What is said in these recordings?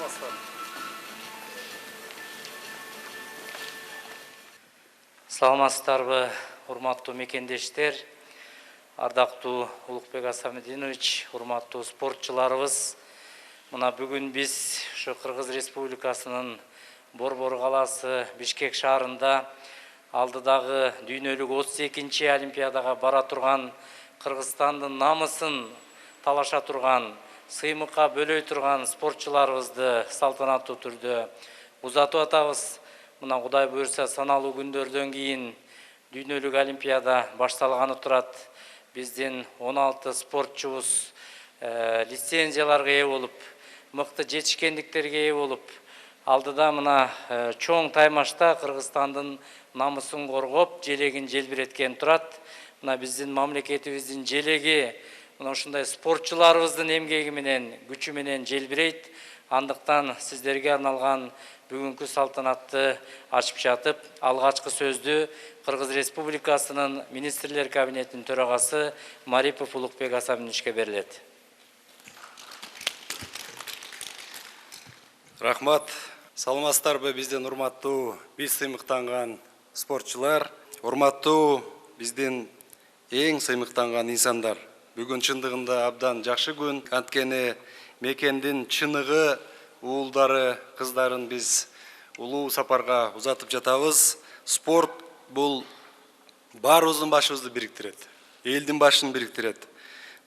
саламатсыздар. Саламатсыздарбы, урматтуу мекендештер, ардактуу Улукбек Асамединович, урматтуу спортчуларыбыз. Мына бүгүн биз ушу Кыргыз Республикасынын Борбор калаасы Бишкек шаарында алдыдагы дүйнөлүк 32-чи Олимпиадага бара турган, Кыргызстандын намысын талаша турган, сыймыкка бөлөй турган спортчуларыбызды салтанаттуу түрдө узатып атабыз. Мына Кудай буйрса саналуу күндөрдөн кийин дүйнөлүк Олимпиада башталганы турат. Биздин 16 спортчубуз лицензияларга ээ болуп, мыкты жетишкендиктерге ээ болуп, алдыда мына чоң таймашта Кыргызстандын намысын коргоп, желегин желбиреткен турат. Мына биздин мамлекетибиздин желеги мына ушундай спортчуларыбыздын эмгеги менен, күчү менен желбирейт. Андыктан сиздерге арналган бүгүнкү салтанатты ачып жатып, алгачкы сөздү Кыргыз Республикасынын Министрлер кабинетинин төрагасы Марипов Улукбек Асамединовичке берилет. Рахмат. Саламатсыздарбы, биздин урматтуу биз сыймыктанган спортчулар, урматтуу биздин эң сыймыктанган инсандар. Бүгүн чындыгында абдан жакшы күн. Анткени мекендин чыныгы уулдары, кыздарын биз улуу сапарга узатып жатабыз. Спорт бул баарыбыздын башыбызды бириктирет, элдин башын бириктирет.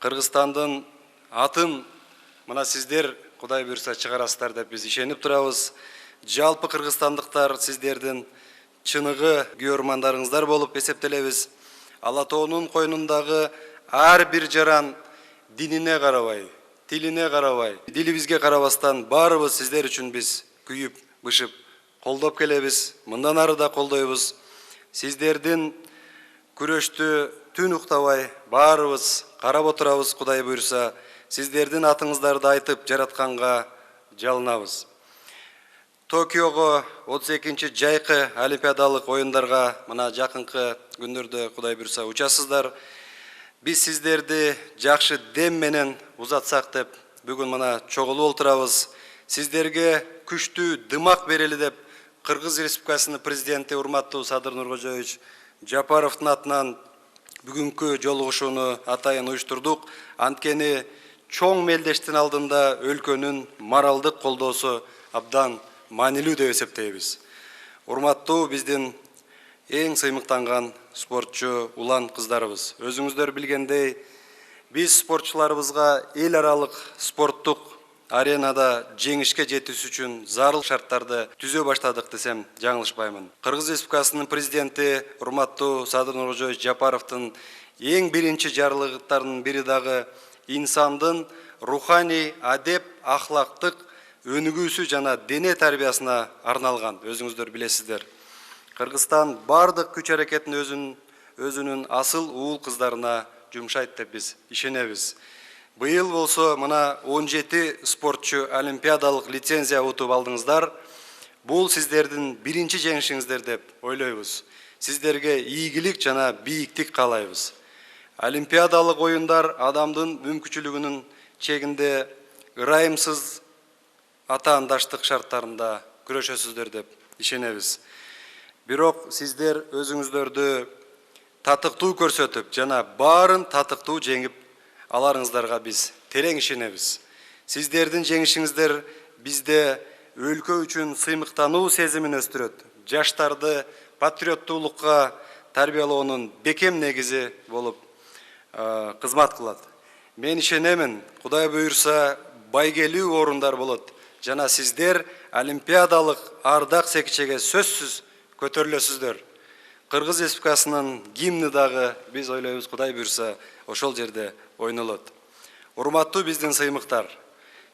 Кыргызстандын атын мына сиздер Кудай буйрса чыгарасыздар деп биз ишенип турабыз. Жалпы кыргызстандыктар сиздердин чыныгы күйөрмандарыңыздар болуп эсептелебиз. Ала тоонун койнундагы ар бир жаран динине карабай, тилине карабай, дилибизге карабастан баарыбыз сиздер үчүн биз күйүп, бышып, колдоп келебиз. Мындан ары да колдойбуз. Сиздердин күрөштү түн уктабай баарыбыз карап отурабыз. Кудай буйрса, сиздердин атыңыздарды айтып жаратканга жалынабыз. Токиого 32-чи жайкы олимпиадалык оюндарга мына жакынкы күндөрдө Кудай буйрса учасыздар. Биз сиздерди жакшы дем менен узатсак деп бүгүн мына чогулуп отурабыз. Сиздерге күчтүү дымак берели деп Кыргыз Республикасынын президенти урматтуу Садыр Нуркожоевич Жапаровдун атынан бүгүнкү жолугушууну атайын уюштурдук. Анткени чоң мелдештин алдында өлкөнүн моралдык колдоосу абдан маанилүү деп эсептейбиз. Урматтуу биздин эң сыймыктанган спортчу улан кыздарыбыз. Өзүңүздөр билгендей, биз спортчуларыбызга эл аралык спорттук аренада жеңишке жетиш үчүн зарыл шарттарды түзө баштадык десем жаңылышпаймын. Кыргыз Республикасынын президенти урматтуу Садыр Нуркожоевич Жапаровдун эң биринчи жарлыктарынын бири дагы инсандын руханий, адеп, ахлактык өнүгүүсү жана дене тарбиясына арналган. Өзүңүздөр билесиздер. Кыргызстан бардык күч аракетин өзүнүн асыл уул кыздарына жумшайт деп биз ишенебиз. Быйыл болсо мына 17 спортчу олимпиадалык лицензия утуп алдыңыздар. Бул сиздердин биринчи жеңишиңиздер деп ойлойбуз. Сиздерге ийгилик жана бийиктик каалайбыз. Олимпиадалык оюндар адамдын мүмкүнчүлүгүнүн чегинде ырайымсыз атаандаштык шарттарында күрөшөсүздөр деп ишенебиз. Бирок сиздер өзүңүздөрдү татыктуу көрсөтүп жана баарын татыктуу жеңип аларыңыздарга биз терең ишенебиз. Сиздердин жеңишиңиздер бизде өлкө үчүн сыймыктануу сезимин өстүрөт. Жаштарды патриоттуулукка тарбиялоонун бекем негизи болуп кызмат кылат. Мен ишенемин, Кудай буйрса байгелүү орундар болот. Жана сиздер олимпиадалык ардак секичеге сөзсүз көтөрүлөсүздөр. Кыргыз Республикасынын гимни дагы биз ойлойбуз, Кудай буйрса ошол жерде ойнолот. Урматтуу биздин сыймыктар,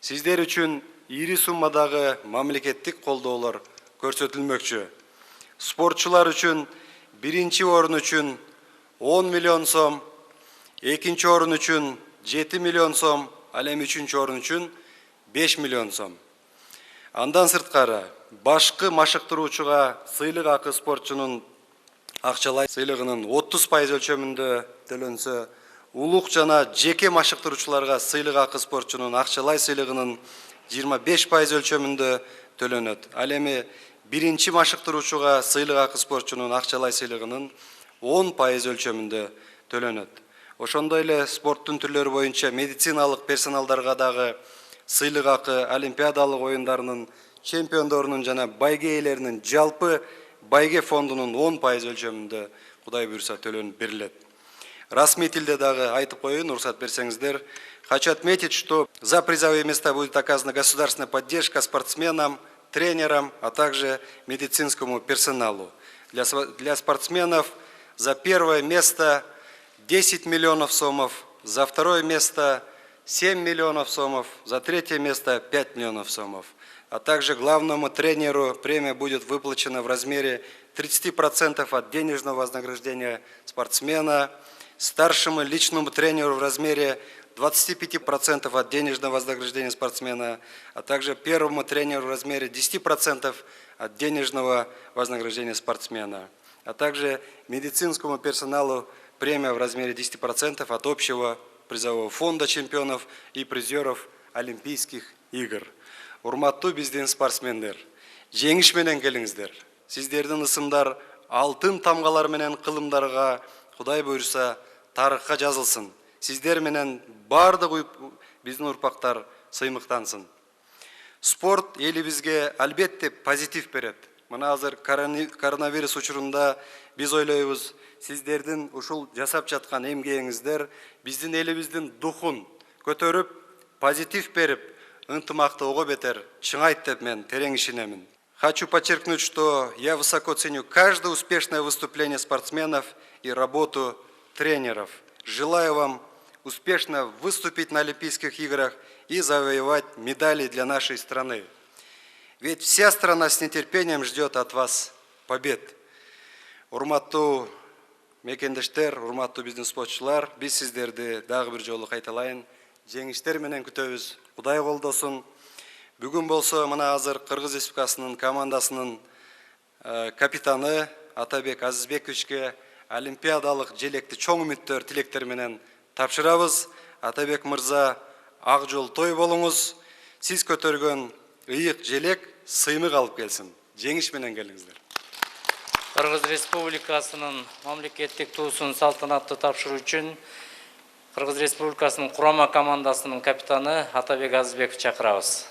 сиздер үчүн ири суммадагы мамлекеттик колдоолор көрсөтүлмөкчү. Спортчулар үчүн биринчи орун үчүн 10 миллион сом, экинчи орун үчүн 7 миллион сом, ал эми үчүнчү орун үчүн 5 миллион сом. Андан сырткары, башкы машыктыруучуга сыйлык акы спортчунун акчалай сыйлыгынын 30% өлчөмүндө төлөнсө, улук жана жеке машыктыруучуларга сыйлык акы спортчунун акчалай сыйлыгынын 25% өлчөмүндө төлөнөт. Ал эми биринчи машыктыруучуга сыйлык акы спортчунун акчалай сыйлыгынын 10% өлчөмүндө төлөнөт. Ошондой эле спорттун түрлөрү боюнча медициналык персоналдарга дагы сыйлык акы, олимпиадалык оюндарынын чемпиондорунун жана байге ээлеринин жалпы байге фондунун 10% өлчөмүндө Кудай буйруса төлөнүп берилет. Расмий тилде дагы айтып коеюн, уруксат берсеңиздер. Хочу отметить, что за призовые места будет оказана государственная поддержка спортсменам, тренерам, а также медицинскому персоналу. Для спортсменов за первое место 10 миллионов сомов, за второе место 7 миллионов сомов, за третье место 5 миллионов сомов. А также главному тренеру премия будет выплачена в размере 30% от денежного вознаграждения спортсмена, старшему личному тренеру в размере 25% от денежного вознаграждения спортсмена, а также первому тренеру в размере 10% от денежного вознаграждения спортсмена, а также медицинскому персоналу премия в размере 10% от общего призового фонда чемпионов и призеров Олимпийских игр. Урматтуу биздин спортсмендер, жеңиш менен келиңиздер. Сиздердин ысымдар алтын тамгалар менен кылымдарга Кудай буйруса тарыхка жазылсын. Сиздер менен бардык биздин урпактар сыймыктансын. Спорт элибизге албетте позитив берет. Мына азыр коронавирус учурунда биз ойлойбуз, сиздердин ушул жасап жаткан эмгегиңиздер биздин элибиздин духун көтөрүп, позитив берип, ынтымактуулукка бетер чыңайт деп мен терең ишенемин. Хочу подчеркнуть, что я высоко ценю каждое успешное выступление спортсменов и работу тренеров. Желаю вам успешно выступить на Олимпийских играх и завоевать медали для нашей страны. Ведь вся страна с нетерпением ждет от вас побед. Урматтуу мекендештер, урматтуу биздин спортчулар, биз сиздерди дагы бир жолу кайталайын. Жеңиштер менен күтөбүз. Кудай колдосун. Бүгүн болсо мына азыр Кыргыз Республикасынын командасынын капитаны Атабек Азизбековичке олимпиадалык желекти чоң үмүттөр, тилектер менен тапшырабыз. Атабек мырза, ак жол той болуңуз. Сиз көтөргөн ыйык желек сыймык алып келсин. Жеңиш менен келиңиздер. Кыргыз Республикасынын мамлекеттик туусун салтанаттуу тапшыруу үчүн Кыргыз Республикасынын курама командасынын капитаны Атабек Азизбеков чакырабыз.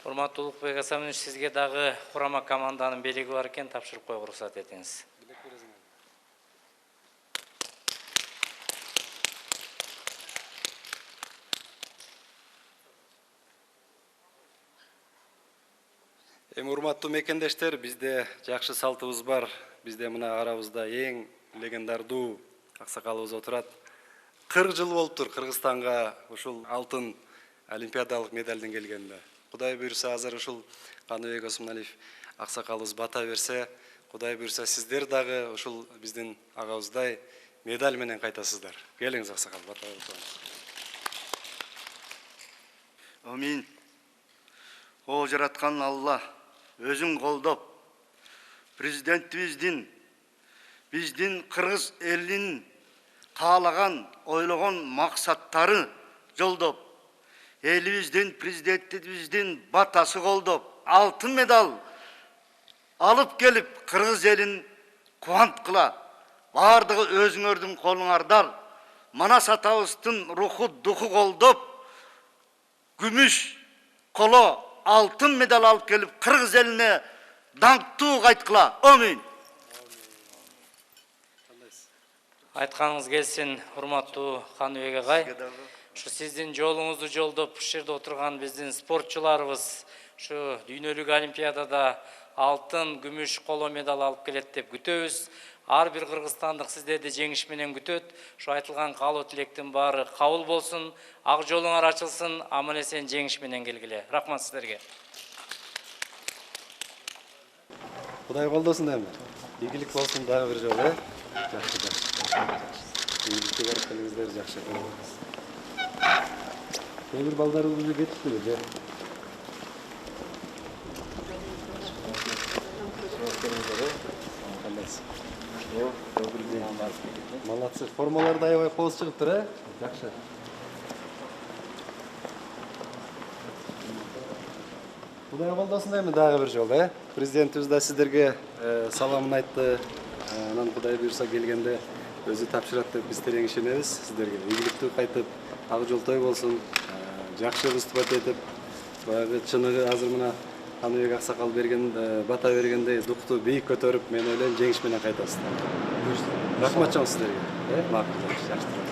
Урматтуу Улукбек Асамович, сизге дагы курама команданын белеги бар экен, тапшырып коюуга уруксат этиңиз. Урматтуу мекендештер, бизде жакшы салтыбыз бар. Бизде мына арабызда эң легендардуу аксакалыбыз отурат. 40 жыл болуптур Кыргызстанга ушул алтын олимпиадалык медалдын келгенде. Кудай буйруса азыр ушул Каныбек Осмоналиев аксакалыбыз бата берсе, Кудай буйруса сиздер дагы ушул биздин агабыздай медаль менен кайтасыздар. Келиңиз аксакал, бата бериңиз. Амин. О жараткан Алла өзүң колдоп, президентибиздин, биздин Кыргыз элинин каалаган, ойлогон максаттары жолдоп, элибиздин, президентибиздин батасы колдоп, алтын медаль алып келип, Кыргыз элин кубанткыла. Бардыгы өзүңөрдүн колуңардар. Манас атабыздын руху, духу колдоп, күмүш коло алтын медаль алып келип, Кыргыз элине даңктуу кайткыла. Амин. Айтканыңыз келсин, урматтуу Каныбек агай. Şu sizin жолуңузду жолдоп, ушул жерде отурган биздин спортчуларыбыз şu дүйнөлүк олимпиадада алтын, күмүш, коло медаль алып келет деп күтөбүз. Ар бир кыргызстандык сиздерди жеңиш менен күтөт. Şu айтылган каалоо тилектин баары кабыл болсун, ак жолуңар ачылсын, аман эсен жеңиш менен келгиле. Рахмат сиздерге. Кудай колдосун эми. Ийгилик болсун дагы бир жолу, Жакшы. ийгиликке барып келиңиздер, жакшы. Кээ бир балдарыбыз уже кетиптир же. Молодцы. Формаларды аябай кооз чыгыптыр, э? Жакшы. Кудай колдосун эми дагы бир жолу, э? Президентибиз да сиздерге саламын айтты. Анан Кудай буйрса келгенде өзү тапшырат деп биз терең ишенебиз. Сиздерге ийгиликтүү кайтып, ак жол той болсун. Жакшы выступать этип, баягы чыныгы азыр мына Каныбек аксакал берген бата бергендей дукту бийик көтөрүп, мен ойлойм жеңиш менен кайтасыздар. Рахмат чоң сиздерге. Макул, жакшы.